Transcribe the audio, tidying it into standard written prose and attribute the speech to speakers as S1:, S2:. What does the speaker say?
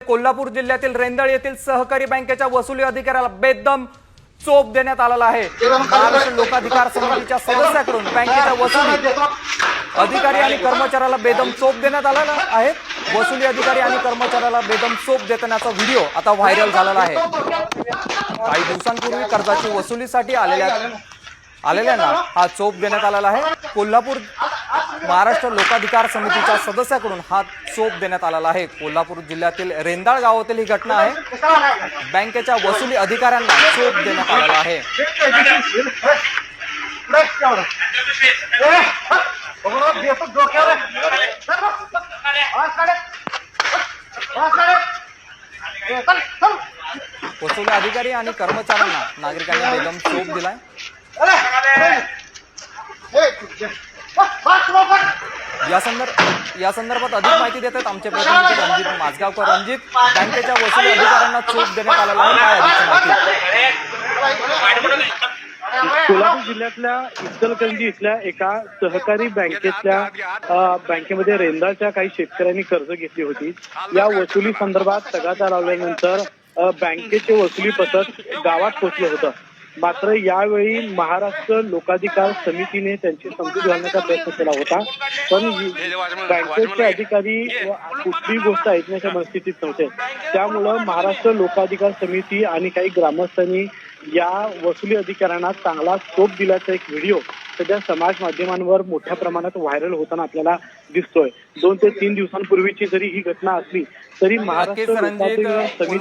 S1: कोल्हापूर जिल्ह्यातील रेंदाळ येथील सहकारी बँकेच्या वसुली अधिकाऱ्याला बेदम चोप देण्यात आलेला आहे। महाराष्ट्र लोकाधिकार समितीच्या सदस्याकडून बँकेच्या वसुली अधिकारी आणि कर्मचाऱ्याला बेदम चोप देण्यात आलेला आहे। वसुली अधिकारी आणि कर्मचाऱ्याला बेदम चोप देतानाचा व्हिडिओ आता व्हायरल झालेला आहे। काही दिवसांपूर्वी कर्जाची वसुलीसाठी आलेल्यांना हा चोप देण्यात आलेला आहे। कोल्हापूर महाराष्ट्र लोकाधिकार समितीच्या सदस्याकडून हा चोप देण्यात आलेला आहे। कोल्हापूर जिल्ह्यातील रेंदाळ गावातील ही घटना आहे। बँकेच्या वसुली अधिकाऱ्यांना चोप देण्यात आलेला आहे। वसुली अधिकारी आणि कर्मचाऱ्यांना नागरिकांनी बेदम चोप दिलाय। या संदर्भात अधिक माहिती देतात आमचे प्रतिनिधी रणजित माझगावकर। रणजित, बँकेच्या वसुली अधिकाऱ्यांना चोप देण्यात आलेला आहे, काय अधिक माहिती?
S2: कोल्हापूर जिल्ह्यातल्या इचलकरंजी इथल्या एका सहकारी बँकेमध्ये रेंदाळच्या काही शेतकऱ्यांनी कर्ज घेतली होती। या वसुली संदर्भात तगादा लावल्यानंतर बँकेचे वसुली पथक गावात पोहोचलं होतं। मात्र यावेळी महाराष्ट्र लोकाधिकार समितीने त्यांची समजूत घालण्याचा प्रयत्न केला होता, पण बँकेचे अधिकारी कुठलीही गोष्ट ऐकण्याच्या मनस्थितीत नव्हते। त्यामुळं महाराष्ट्र लोकाधिकार समिती आणि काही ग्रामस्थांनी या वसुली अधिकाऱ्यांना चांगला चोप दिल्याचा एक व्हिडिओ सध्या समाज माध्यमांवर मोठ्या प्रमाणात व्हायरल होताना आपल्याला दिसतोय। 2 ते 3 दिवसांपूर्वीची जरी ही घटना असली तरी महाराष्ट्र लोकाधिकार समिती